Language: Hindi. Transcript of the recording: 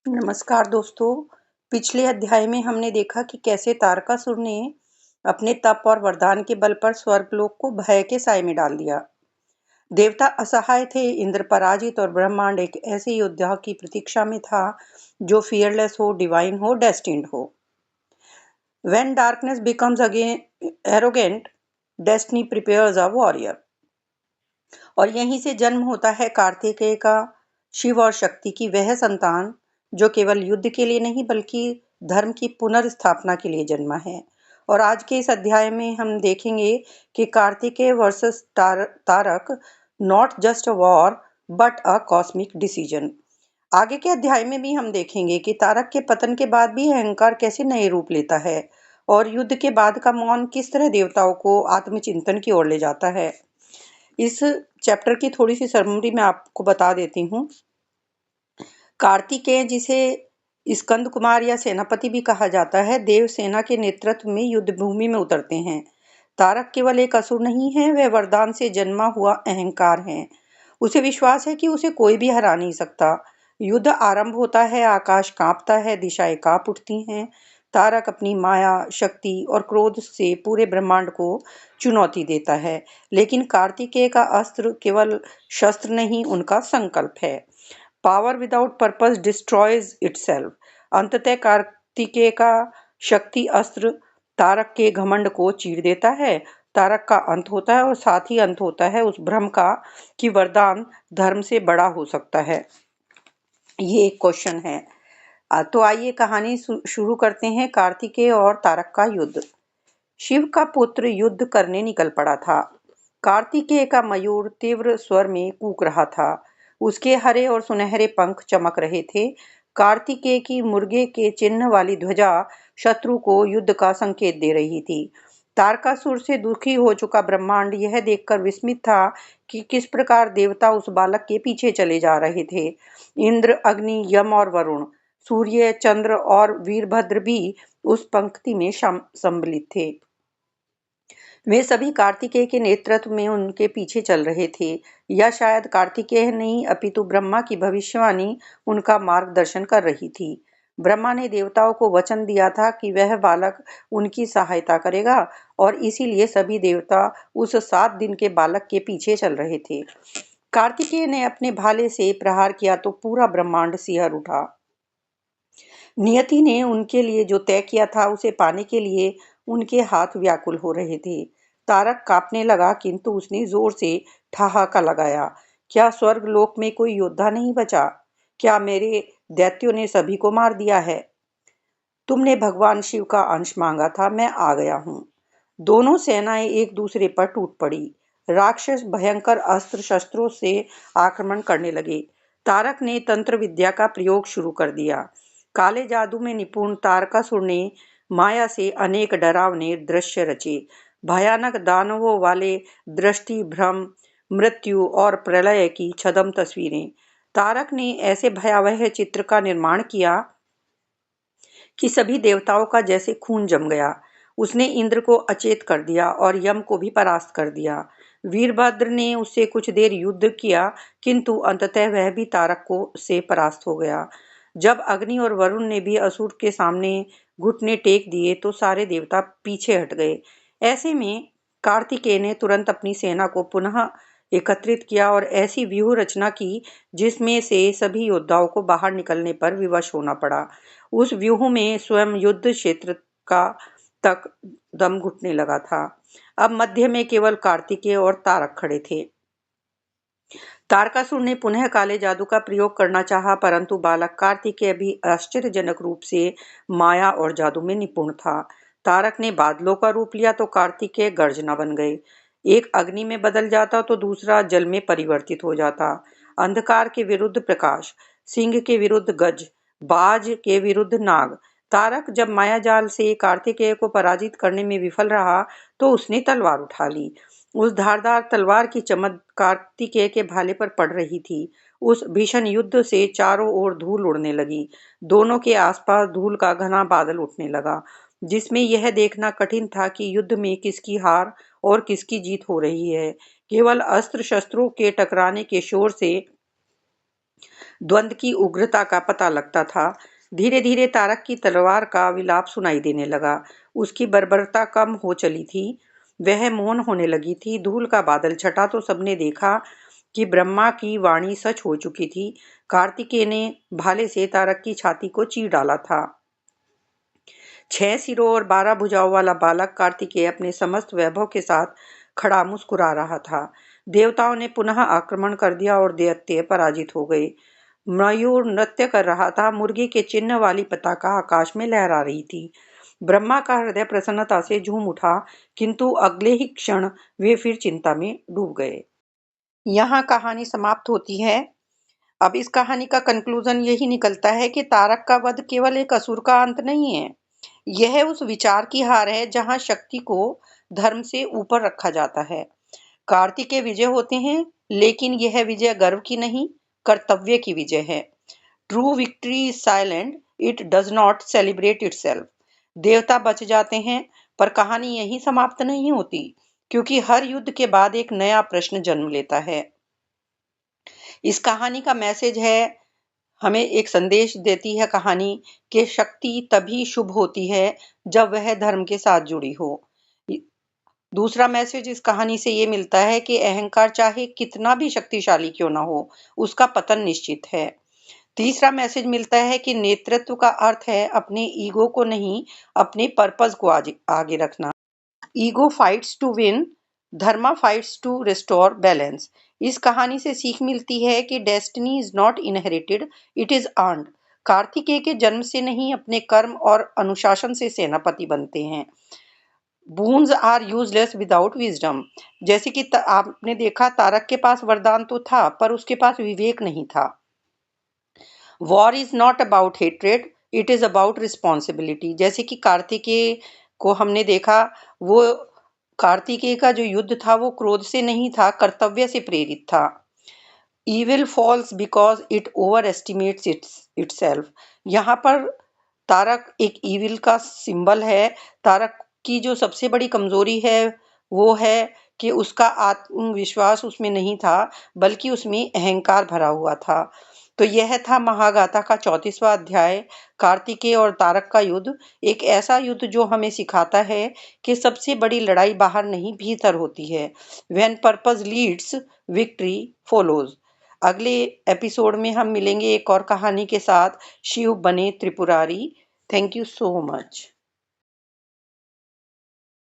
नमस्कार दोस्तों। पिछले अध्याय में हमने देखा कि कैसे तारकासुर ने अपने तप और वरदान के बल पर स्वर्गलोक को भय के साए में डाल दिया। देवता असहाय थे, इंद्र पराजित और ब्रह्मांड एक ऐसे योद्धा की प्रतीक्षा में था जो फियरलेस हो, डिवाइन हो, डेस्टिन्ड हो। When darkness becomes again arrogant, destiny prepares a warrior। और यहीं से जन्म होता है कार्तिकेय का, शिव और शक्ति की वह संतान जो केवल युद्ध के लिए नहीं बल्कि धर्म की पुनर्स्थापना के लिए जन्मा है। और आज के इस अध्याय में हम देखेंगे कि Kartikeya versus Tarak not just a war but a cosmic decision. आगे के अध्याय में भी हम देखेंगे कि तारक के पतन के बाद भी अहंकार कैसे नए रूप लेता है और युद्ध के बाद का मौन किस तरह देवताओं को आत्मचिंतन की ओर ले जाता है। इस चैप्टर की थोड़ी सी समरी मैं आपको बता देती हूँ। कार्तिकेय, जिसे स्कंद कुमार या सेनापति भी कहा जाता है, देव सेना के नेतृत्व में युद्ध भूमि में उतरते हैं। तारक केवल एक असुर नहीं है, वह वरदान से जन्मा हुआ अहंकार है। उसे विश्वास है कि उसे कोई भी हरा नहीं सकता। युद्ध आरंभ होता है, आकाश कांपता है, दिशाएं कांप उठती हैं। तारक अपनी माया, शक्ति और क्रोध से पूरे ब्रह्मांड को चुनौती देता है। लेकिन कार्तिकेय का अस्त्र केवल शस्त्र नहीं, उनका संकल्प है। Power without purpose destroys itself. अंततः कार्तिकेय का शक्ति अस्त्र तारक के घमंड को चीर देता है। तारक का अंत होता है और साथ ही अंत होता है उस भ्रम का कि वरदान धर्म से बड़ा हो सकता है। ये एक क्वेश्चन है। तो आइए कहानी शुरू करते हैं। कार्तिकेय और तारक का युद्ध। शिव का पुत्र युद्ध करने निकल पड़ा था। कार्तिकेय का मयूर तीव्र स्वर में कूक रहा था। उसके हरे और सुनहरे पंख चमक रहे थे। कार्तिकेय की मुर्गे के चिन्ह वाली ध्वजा शत्रु को युद्ध का संकेत दे रही थी। तारकासुर से दुखी हो चुका ब्रह्मांड यह देखकर विस्मित था कि किस प्रकार देवता उस बालक के पीछे चले जा रहे थे। इंद्र, अग्नि, यम और वरुण, सूर्य, चंद्र और वीरभद्र भी उस पंक्ति में सम्मिलित थे। वे सभी कार्तिकेय के नेतृत्व में उनके पीछे चल रहे थे, या शायद कार्तिकेय नहीं अपितु ब्रह्मा की भविष्यवाणी उनका मार्गदर्शन कर रही थी। ब्रह्मा ने देवताओं को वचन दिया था कि वह बालक उनकी सहायता करेगा और इसीलिए सभी देवता उस 7 दिन के बालक के पीछे चल रहे थे। कार्तिकेय ने अपने भाले से प्रहार किया तो पूरा ब्रह्मांड सिहर उठा। नियति ने उनके लिए जो तय किया था उसे पाने के लिए उनके हाथ व्याकुल हो रहे थे। तारक कांपने लगा, किंतु उसने जोर से ठहाका लगाया। क्या स्वर्गलोक में कोई योद्धा नहीं बचा? क्या मेरे दैत्यों ने सभी को मार दिया है? तुमने भगवान शिव का अंश मांगा था, मैं आ गया हूँ। दोनों सेनाएं एक दूसरे पर टूट पड़ी। राक्षस भयंकर अस्त्र शस्त्रों से आक्रमण करने लगे। तारक ने तंत्र विद्या का प्रयोग शुरू कर दिया। काले जादू में निपुण तारकासुर ने माया से अनेक डरावने दृश्य रचे। भयानक दानवों वाले दृष्टि, भ्रम, मृत्यु और प्रलय की छद्म तस्वीरें। तारक ने ऐसे भयावह चित्र का निर्माण किया कि सभी देवताओं का जैसे खून जम गया। उसने इंद्र को अचेत कर दिया और यम को भी परास्त कर दिया। वीरभद्र ने उससे कुछ देर युद्ध किया, किंतु अंततः वह भी तारक को से परास्त हो गया। जब अग्नि और वरुण ने भी असुर के सामने घुटने टेक दिए तो सारे देवता पीछे हट गए। ऐसे में कार्तिकेय ने तुरंत अपनी सेना को पुनः एकत्रित किया और ऐसी व्यूह रचना की जिसमें से सभी योद्धाओं को बाहर निकलने पर विवश होना पड़ा। उस व्यूह में स्वयं युद्ध क्षेत्र का तक दम घुटने लगा था। अब मध्य में केवल कार्तिकेय और तारक खड़े थे। तारकासुर ने पुनः काले जादू का प्रयोग करना चाहा, परंतु बालक कार्तिकेय भी आश्चर्यजनक रूप से माया और जादू में निपुण था। तारक ने बादलों का रूप लिया तो कार्तिकेय गर्जना बन गए। एक अग्नि में बदल जाता तो दूसरा जल में परिवर्तित हो जाता। अंधकार के विरुद्ध प्रकाश, सिंह के विरुद्ध गज, बाज के विरुद्ध नाग। तारक जब मायाजाल से कार्तिकेय को पराजित करने में विफल रहा तो उसने तलवार उठा ली। उस धारदार तलवार की चमक कार्तिकेय के भाले पर पड़ रही थी। उस भीषण युद्ध से चारों ओर धूल उड़ने लगी। दोनों के आसपास धूल का घना बादल उठने लगा, जिसमें यह देखना कठिन था कि युद्ध में किसकी हार और किसकी जीत हो रही है। केवल अस्त्र शस्त्रों के टकराने के शोर से द्वंद्व की उग्रता का पता लगता था। धीरे धीरे तारक की तलवार का विलाप सुनाई देने लगा। उसकी बर्बरता कम हो चली थी, वह मौन होने लगी थी। धूल का बादल छटा तो सबने देखा कि ब्रह्मा की वाणी सच हो चुकी थी। कार्तिकेय ने भाले से तारक की छाती को चीर डाला था। 6 सिरों और 12 भुजाओं वाला बालक कार्तिकेय अपने समस्त वैभव के साथ खड़ा मुस्कुरा रहा था। देवताओं ने पुनः आक्रमण कर दिया और दैत्य पराजित हो गए। मयूर नृत्य कर रहा था। मुर्गी के चिन्ह वाली पताका आकाश में लहरा रही थी। ब्रह्मा का हृदय प्रसन्नता से झूम उठा, किंतु अगले ही क्षण वे फिर चिंता में डूब गए। यहाँ कहानी समाप्त होती है। अब इस कहानी का कंक्लूजन यही निकलता है कि तारक का वध केवल एक असुर का अंत नहीं है। यह उस विचार की हार है जहां शक्ति को धर्म से ऊपर रखा जाता है। कार्तिकेय विजय होते हैं, लेकिन यह विजय गर्व की नहीं, कर्तव्य की विजय है। True victory is silent, it does not celebrate itself. देवता बच जाते हैं, पर कहानी यहीं समाप्त नहीं होती, क्योंकि हर युद्ध के बाद एक नया प्रश्न जन्म लेता है। इस कहानी का मैसेज है, हमें एक संदेश देती है कहानी कि शक्ति तभी शुभ होती है जब वह धर्म के साथ जुड़ी हो। दूसरा मैसेज इस कहानी से ये मिलता है कि अहंकार चाहे कितना भी शक्तिशाली क्यों ना हो, उसका पतन निश्चित है। तीसरा मैसेज मिलता है कि नेतृत्व का अर्थ है अपने ईगो को नहीं, अपने पर्पस को आगे रखना। Ego fights to win, dharma fights to restore balance. इस कहानी से सीख मिलती है कि destiny is not inherited, it is earned. Kartikeya के जन्म से नहीं, अपने कर्म और अनुशासन से सेनापति बनते हैं। Boons are useless without wisdom. जैसे कि आपने देखा, तारक के पास वरदान तो था, पर उसके पास विवेक नहीं था। War is not about hatred, it is about responsibility. जैसे कि कार्तिकेय को हमने देखा, वो कार्तिकेय का जो युद्ध था वो क्रोध से नहीं था, कर्तव्य से प्रेरित था। Evil falls because it overestimates itself. यहाँ पर तारक एक ईविल का सिंबल है। तारक की जो सबसे बड़ी कमजोरी है वो है कि उसका आत्मविश्वास उसमें नहीं था, बल्कि उसमें अहंकार भरा हुआ था। तो यह था महागाथा का 34वां अध्याय, कार्तिकेय और तारक का युद्ध। एक ऐसा युद्ध जो हमें सिखाता है कि सबसे बड़ी लड़ाई बाहर नहीं, भीतर होती है। When purpose leads, victory follows. अगले एपिसोड में हम मिलेंगे एक और कहानी के साथ। शिव बने Tripurari. Thank you so much.